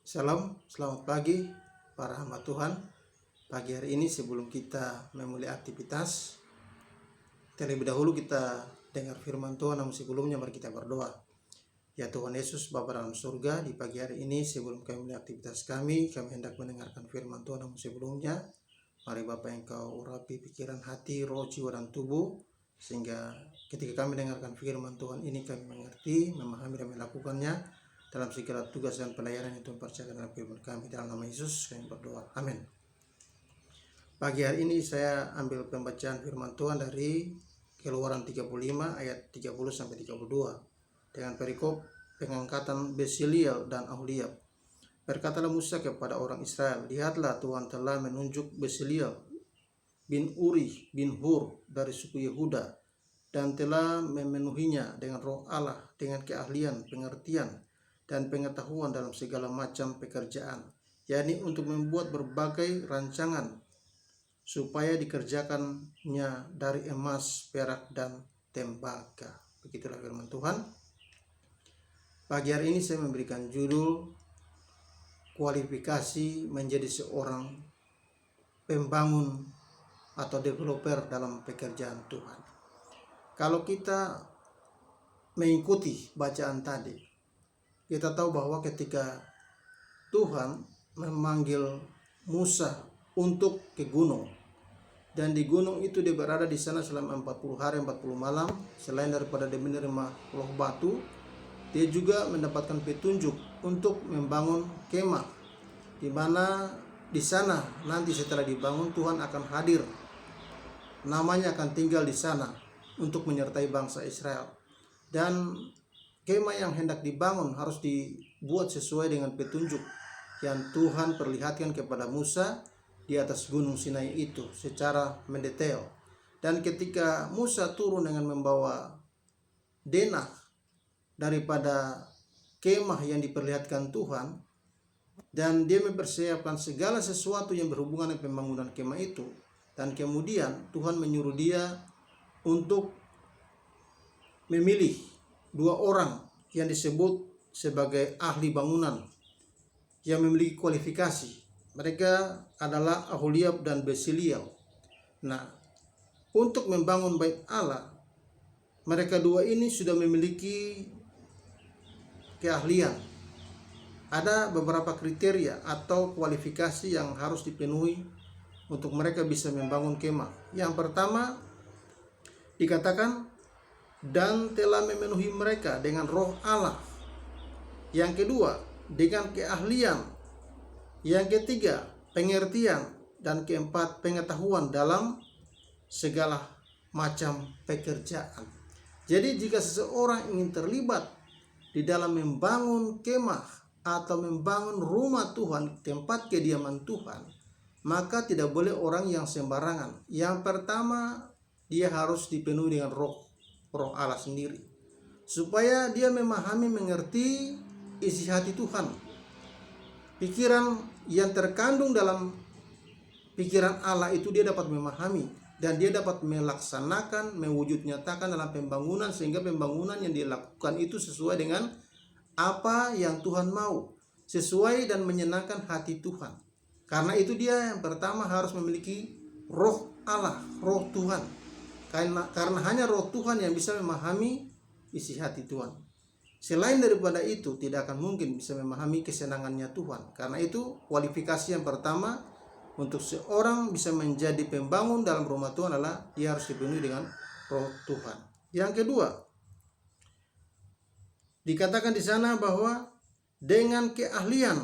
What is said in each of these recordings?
Salam, selamat pagi para hamba Tuhan. Pagi hari ini sebelum kita memulai aktivitas, terlebih dahulu kita dengar firman Tuhan, namun sebelumnya mari kita berdoa. Ya Tuhan Yesus, Bapa dalam surga, di pagi hari ini sebelum kami mulai aktivitas kami hendak mendengarkan firman Tuhan, namun sebelumnya mari Bapa Engkau urapi pikiran, hati, roh, jiwa, dan tubuh, sehingga ketika kami mendengarkan firman Tuhan ini kami mengerti, memahami, dan melakukannya dalam segala tugas dan pelayanan yang Tuhan percayakan dalam kehidupan kami. Dalam nama Yesus kami berdoa, amin. Pagi hari ini saya ambil pembacaan firman Tuhan dari Keluaran 35 ayat 30-32 dengan perikop pengangkatan Bezaleel dan Aholiab. Berkatalah Musa kepada orang Israel, lihatlah Tuhan telah menunjuk Bezaleel bin Uri bin Hur dari suku Yehuda dan telah memenuhinya dengan roh Allah, dengan keahlian, pengertian, dan pengetahuan dalam segala macam pekerjaan, yakni untuk membuat berbagai rancangan supaya dikerjakannya dari emas, perak, dan tembaga. Begitulah firman Tuhan. Pagi hari ini saya memberikan judul kualifikasi menjadi seorang pembangun atau developer dalam pekerjaan Tuhan. Kalau kita mengikuti bacaan tadi, kita tahu bahwa ketika Tuhan memanggil Musa untuk ke gunung, dan di gunung itu dia berada di sana selama 40 hari 40 malam, selain daripada dia menerima roh batu, dia juga mendapatkan petunjuk untuk membangun kemah, di mana di sana nanti setelah dibangun Tuhan akan hadir, namanya akan tinggal di sana untuk menyertai bangsa Israel. Dan kemah yang hendak dibangun harus dibuat sesuai dengan petunjuk yang Tuhan perlihatkan kepada Musa di atas gunung Sinai itu secara mendetail. Dan ketika Musa turun dengan membawa denah daripada kemah yang diperlihatkan Tuhan, dan dia mempersiapkan segala sesuatu yang berhubungan dengan pembangunan kemah itu, dan kemudian Tuhan menyuruh dia untuk memilih 2 orang yang disebut sebagai ahli bangunan yang memiliki kualifikasi. Mereka adalah Aholiab dan Bezaleel. Nah, untuk membangun bait Allah, mereka 2 ini sudah memiliki keahlian. Ada beberapa kriteria atau kualifikasi yang harus dipenuhi untuk mereka bisa membangun kemah. Yang pertama dikatakan, dan telah memenuhi mereka dengan roh Allah. Yang kedua, dengan keahlian. Yang ketiga, pengertian. Dan keempat, pengetahuan dalam segala macam pekerjaan. Jadi jika seseorang ingin terlibat di dalam membangun kemah atau membangun rumah Tuhan, tempat kediaman Tuhan, maka tidak boleh orang yang sembarangan. Yang pertama, dia harus dipenuhi dengan roh Allah sendiri, supaya dia memahami, mengerti isi hati Tuhan, pikiran yang terkandung dalam pikiran Allah itu dia dapat memahami, dan dia dapat melaksanakan, mewujud nyatakan dalam pembangunan, sehingga pembangunan yang dilakukan itu sesuai dengan apa yang Tuhan mau, sesuai dan menyenangkan hati Tuhan. Karena itu dia yang pertama harus memiliki roh Allah, roh Tuhan. Karena hanya roh Tuhan yang bisa memahami isi hati Tuhan. Selain daripada itu tidak akan mungkin bisa memahami kesenangannya Tuhan. Karena itu kualifikasi yang pertama untuk seorang bisa menjadi pembangun dalam rumah Tuhan adalah dia harus dipenuhi dengan roh Tuhan. Yang kedua, dikatakan di sana bahwa dengan keahlian,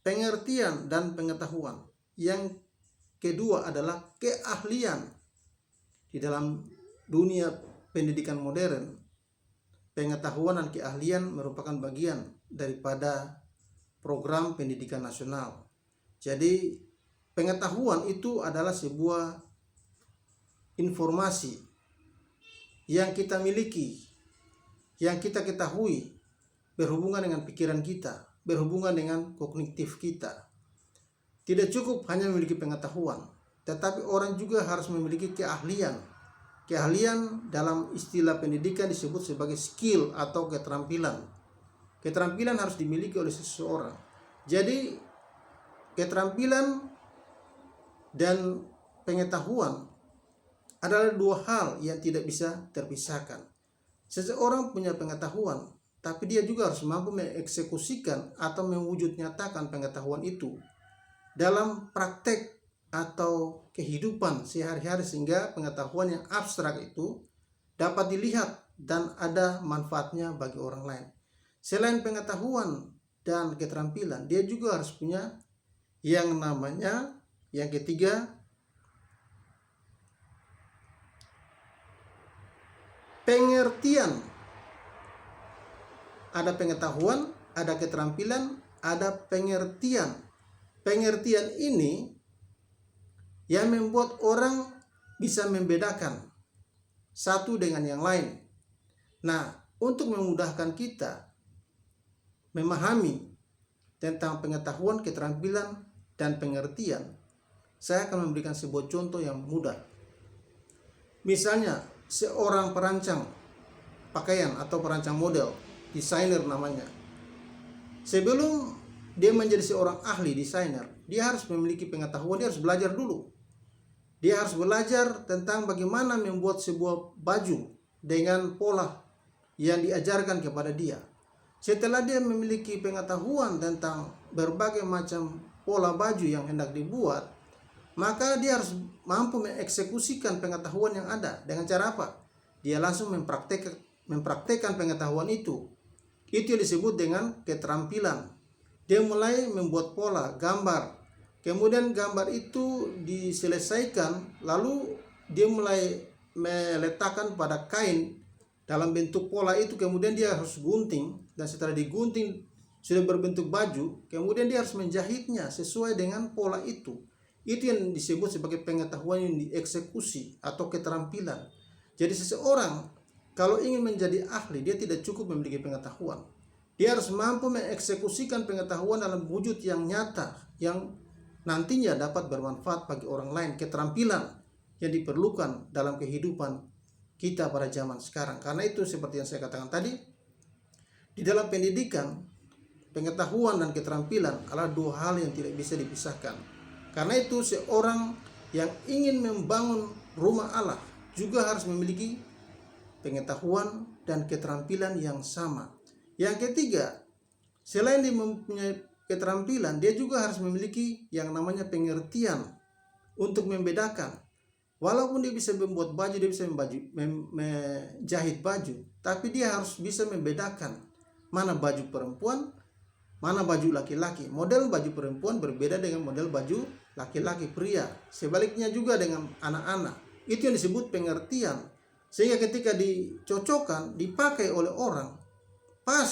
pengertian, dan pengetahuan. Yang kedua adalah keahlian. Di dalam dunia pendidikan modern, pengetahuan dan keahlian merupakan bagian daripada program pendidikan nasional. Jadi pengetahuan itu adalah sebuah informasi yang kita miliki, yang kita ketahui, berhubungan dengan pikiran kita, berhubungan dengan kognitif kita. Tidak cukup hanya memiliki pengetahuan, tetapi orang juga harus memiliki keahlian. Keahlian dalam istilah pendidikan disebut sebagai skill atau keterampilan. Keterampilan harus dimiliki oleh seseorang. Jadi keterampilan dan pengetahuan adalah dua hal yang tidak bisa terpisahkan. Seseorang punya pengetahuan, tapi dia juga harus mampu mengeksekusikan atau mewujud nyatakan pengetahuan itu dalam praktek atau kehidupan sehari-hari, sehingga pengetahuan yang abstrak itu dapat dilihat dan ada manfaatnya bagi orang lain. Selain pengetahuan dan keterampilan, dia juga harus punya yang namanya, yang ketiga, pengertian. Ada pengetahuan, ada keterampilan, ada pengertian. Pengertian ini yang membuat orang bisa membedakan satu dengan yang lain. Nah, untuk memudahkan kita memahami tentang pengetahuan, keterampilan, dan pengertian, saya akan memberikan sebuah contoh yang mudah. Misalnya, seorang perancang pakaian atau perancang model, desainer namanya. Sebelum dia menjadi seorang ahli desainer, dia harus memiliki pengetahuan, dia harus belajar dulu. Dia harus belajar tentang bagaimana membuat sebuah baju dengan pola yang diajarkan kepada dia. Setelah dia memiliki pengetahuan tentang berbagai macam pola baju yang hendak dibuat, maka dia harus mampu mengeksekusikan pengetahuan yang ada. Dengan cara apa? Dia langsung mempraktekkan pengetahuan itu. Itu yang disebut dengan keterampilan. Dia mulai membuat pola, gambar. Kemudian gambar itu diselesaikan, lalu dia mulai meletakkan pada kain dalam bentuk pola itu. Kemudian dia harus gunting, dan setelah digunting sudah berbentuk baju, kemudian dia harus menjahitnya sesuai dengan pola itu. Itu yang disebut sebagai pengetahuan yang dieksekusi atau keterampilan. Jadi seseorang kalau ingin menjadi ahli, dia tidak cukup memiliki pengetahuan. Dia harus mampu mengeksekusikan pengetahuan dalam wujud yang nyata, yang nantinya dapat bermanfaat bagi orang lain. Keterampilan yang diperlukan dalam kehidupan kita pada zaman sekarang. Karena itu seperti yang saya katakan tadi, di dalam pendidikan, pengetahuan dan keterampilan adalah dua hal yang tidak bisa dipisahkan. Karena itu seorang yang ingin membangun rumah Allah juga harus memiliki pengetahuan dan keterampilan yang sama. Yang ketiga, selain dia mempunyai keterampilan, dia juga harus memiliki yang namanya pengertian untuk membedakan. Walaupun dia bisa membuat baju, dia bisa menjahit baju, tapi dia harus bisa membedakan mana baju perempuan, mana baju laki-laki. Model baju perempuan berbeda dengan model baju laki-laki pria. Sebaliknya juga dengan anak-anak. Itu yang disebut pengertian. Sehingga ketika dicocokkan, dipakai oleh orang, pas.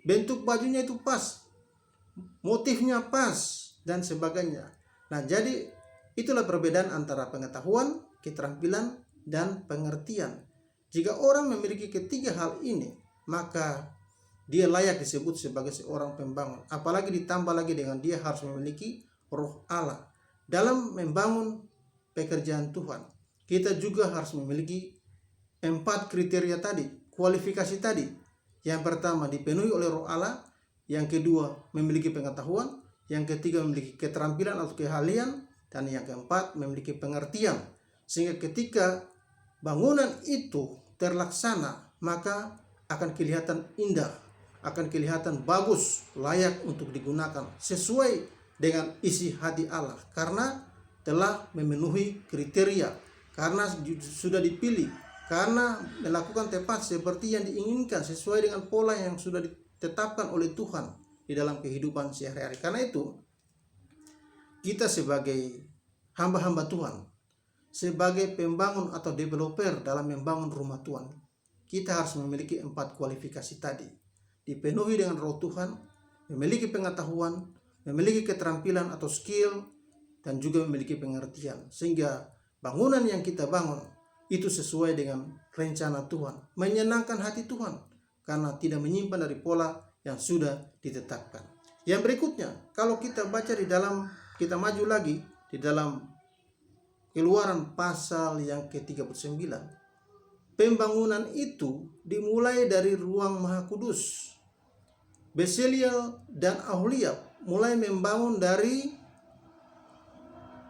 Bentuk bajunya itu pas. Motifnya pas. Dan sebagainya. Nah, jadi itulah perbedaan antara pengetahuan, keterampilan, dan pengertian. Jika orang memiliki ketiga hal ini, maka dia layak disebut sebagai seorang pembangun. Apalagi ditambah lagi dengan dia harus memiliki roh Allah. Dalam membangun pekerjaan Tuhan, kita juga harus memiliki 4 kriteria tadi, kualifikasi tadi. Yang pertama, dipenuhi oleh roh Allah. Yang kedua, memiliki pengetahuan. Yang ketiga, memiliki keterampilan atau keahlian. Dan yang keempat, memiliki pengertian. Sehingga ketika bangunan itu terlaksana, maka akan kelihatan indah, akan kelihatan bagus, layak untuk digunakan sesuai dengan isi hati Allah, karena telah memenuhi kriteria, karena sudah dipilih, karena melakukan tepat seperti yang diinginkan sesuai dengan pola yang sudah ditetapkan oleh Tuhan di dalam kehidupan sehari-hari. Karena itu kita sebagai hamba-hamba Tuhan, sebagai pembangun atau developer dalam membangun rumah Tuhan, kita harus memiliki 4 kualifikasi tadi. Dipenuhi dengan roh Tuhan, memiliki pengetahuan, memiliki keterampilan atau skill, dan juga memiliki pengertian. Sehingga bangunan yang kita bangun itu sesuai dengan rencana Tuhan, menyenangkan hati Tuhan, karena tidak menyimpan dari pola yang sudah ditetapkan. Yang berikutnya, kalau kita baca di dalam, kita maju lagi di dalam Keluaran pasal yang ke-39, pembangunan itu dimulai dari ruang Maha Kudus. Bezalel dan Aholiab mulai membangun dari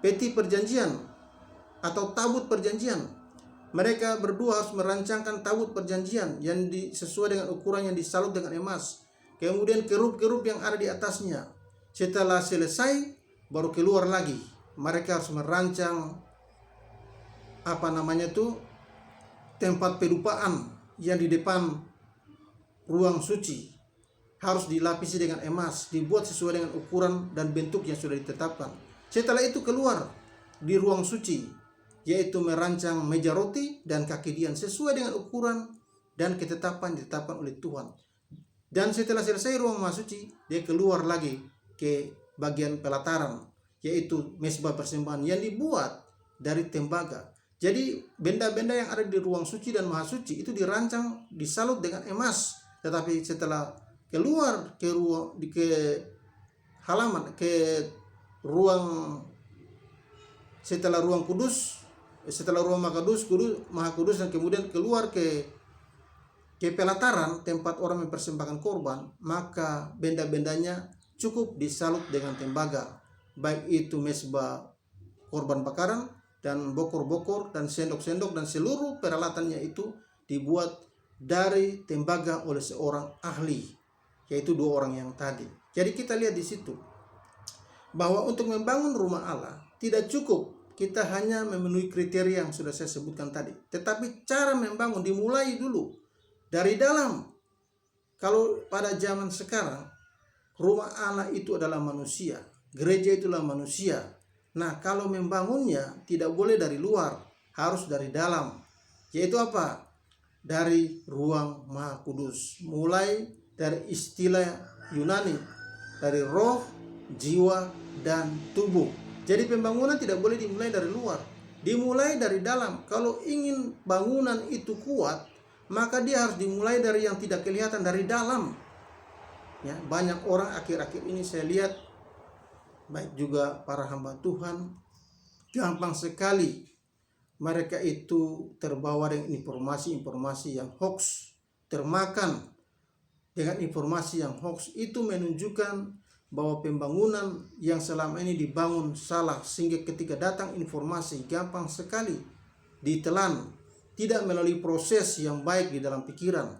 peti perjanjian atau tabut perjanjian. Mereka berdua harus merancangkan tabut perjanjian yang sesuai dengan ukuran yang disalut dengan emas. Kemudian kerub-kerub yang ada di atasnya. Setelah selesai, baru keluar lagi. Mereka harus merancang tempat pedupaan yang di depan ruang suci. Harus dilapisi dengan emas, dibuat sesuai dengan ukuran dan bentuk yang sudah ditetapkan. Setelah itu keluar di ruang suci, yaitu merancang meja roti dan kaki dian sesuai dengan ukuran dan ketetapan ditetapkan oleh Tuhan. Dan setelah selesai ruang maha suci, dia keluar lagi ke bagian pelataran, yaitu mezbah persembahan yang dibuat dari tembaga. Jadi benda-benda yang ada di ruang suci dan maha suci itu dirancang, disalut dengan emas. Tetapi setelah keluar ke setelah ruang maha kudus dan kemudian keluar ke pelataran tempat orang mempersembahkan korban, maka benda-bendanya cukup disalut dengan tembaga, baik itu mezbah korban bakaran dan bokor-bokor dan sendok-sendok dan seluruh peralatannya itu dibuat dari tembaga oleh seorang ahli, yaitu 2 orang yang tadi. Jadi kita lihat di situ bahwa untuk membangun rumah Allah tidak cukup kita hanya memenuhi kriteria yang sudah saya sebutkan tadi, tetapi cara membangun dimulai dulu dari dalam. Kalau pada zaman sekarang rumah Allah itu adalah manusia, gereja itulah manusia. Nah, kalau membangunnya tidak boleh dari luar, harus dari dalam. Yaitu apa? Dari ruang maha kudus. Mulai dari istilah Yunani, dari roh, jiwa, dan tubuh. Jadi pembangunan tidak boleh dimulai dari luar, dimulai dari dalam. Kalau ingin bangunan itu kuat, maka dia harus dimulai dari yang tidak kelihatan, dari dalam. Ya, banyak orang akhir-akhir ini saya lihat, baik juga para hamba Tuhan, gampang sekali mereka itu terbawa dengan informasi-informasi yang hoax, termakan dengan informasi yang hoax. Itu menunjukkan bahwa pembangunan yang selama ini dibangun salah, sehingga ketika datang informasi gampang sekali ditelan, tidak melalui proses yang baik di dalam pikiran,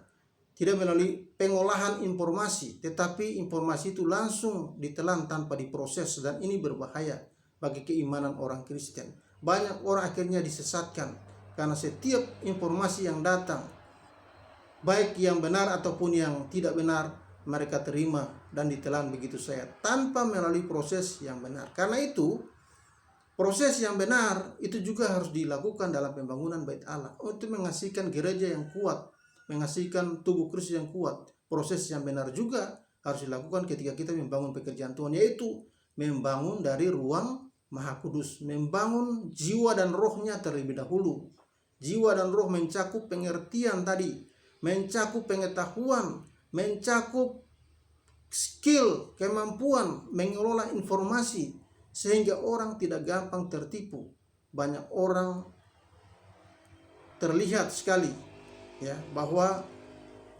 tidak melalui pengolahan informasi, tetapi informasi itu langsung ditelan tanpa diproses, dan ini berbahaya bagi keimanan orang Kristen. Banyak orang akhirnya disesatkan karena setiap informasi yang datang, baik yang benar ataupun yang tidak benar, mereka terima dan ditelan begitu saja tanpa melalui proses yang benar. Karena itu proses yang benar itu juga harus dilakukan dalam pembangunan bait Allah untuk menghasilkan gereja yang kuat, menghasilkan tubuh Kristus yang kuat. Proses yang benar juga harus dilakukan ketika kita membangun pekerjaan Tuhan, yaitu membangun dari ruang maha kudus, membangun jiwa dan rohnya terlebih dahulu. Jiwa dan roh mencakup pengertian tadi, mencakup pengetahuan, mencakup skill, kemampuan mengelola informasi, sehingga orang tidak gampang tertipu. Banyak orang terlihat sekali ya bahwa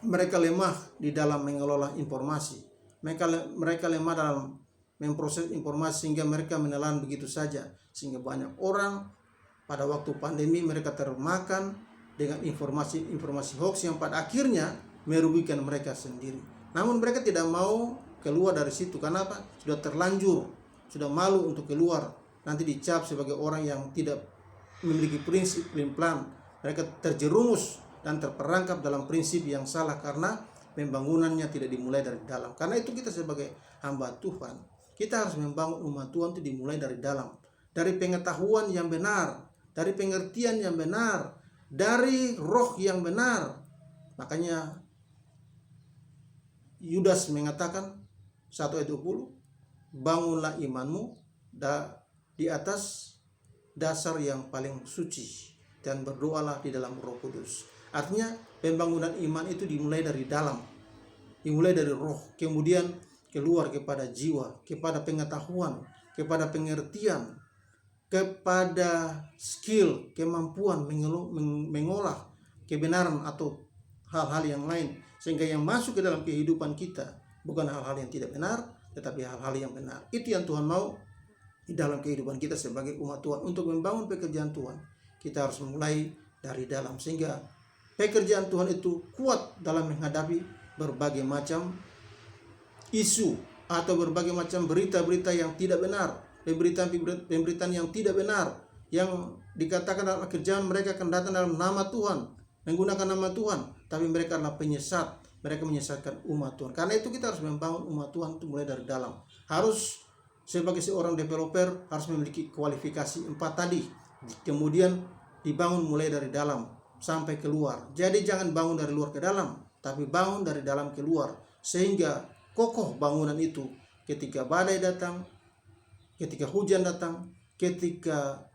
mereka lemah di dalam mengelola informasi. Mereka lemah dalam memproses informasi sehingga mereka menelan begitu saja. Sehingga banyak orang pada waktu pandemi mereka termakan dengan informasi hoax yang pada akhirnya merugikan mereka sendiri. Namun mereka tidak mau keluar dari situ. Karena apa? Sudah terlanjur, sudah malu untuk keluar. Nanti dicap sebagai orang yang tidak memiliki prinsip plan. Mereka terjerumus dan terperangkap dalam prinsip yang salah karena pembangunannya tidak dimulai dari dalam. Karena itu kita sebagai hamba Tuhan, kita harus membangun umat Tuhan itu dimulai dari dalam, dari pengetahuan yang benar, dari pengertian yang benar, dari roh yang benar. Makanya Yudas mengatakan 1 ayat 20, bangunlah imanmu di atas dasar yang paling suci dan berdoalah di dalam Roh Kudus. Artinya pembangunan iman itu dimulai dari dalam, dimulai dari roh, kemudian keluar kepada jiwa, kepada pengetahuan, kepada pengertian, kepada skill, kemampuan mengolah kebenaran atau hal-hal yang lain, sehingga yang masuk ke dalam kehidupan kita bukan hal-hal yang tidak benar, tetapi hal-hal yang benar. Itu yang Tuhan mau di dalam kehidupan kita sebagai umat Tuhan. Untuk membangun pekerjaan Tuhan, kita harus mulai dari dalam, sehingga pekerjaan Tuhan itu kuat dalam menghadapi berbagai macam isu atau berbagai macam berita-berita yang tidak benar, pemberitaan yang tidak benar, yang dikatakan dalam kerjaan mereka akan datang dalam nama Tuhan, menggunakan nama Tuhan, tapi mereka adalah penyesat. Mereka menyesatkan umat Tuhan. Karena itu kita harus membangun umat Tuhan itu mulai dari dalam. Harus sebagai seorang developer harus memiliki kualifikasi 4 tadi. Kemudian dibangun mulai dari dalam sampai keluar. Jadi jangan bangun dari luar ke dalam, tapi bangun dari dalam keluar, sehingga kokoh bangunan itu ketika badai datang, ketika hujan datang, ketika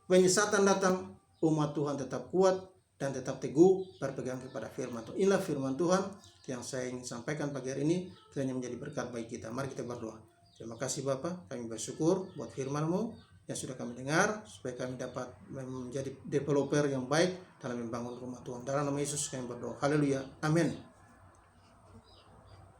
penyesatan datang, umat Tuhan tetap kuat dan tetap teguh berpegang kepada firman Tuhan. Inilah firman Tuhan yang saya ingin sampaikan pagi hari ini, kiranya menjadi berkat bagi kita. Mari kita berdoa. Terima kasih Bapa, kami bersyukur buat firman-Mu yang sudah kami dengar, supaya kami dapat menjadi developer yang baik dalam membangun rumah Tuhan. Dalam nama Yesus kami berdoa. Haleluya. Amin.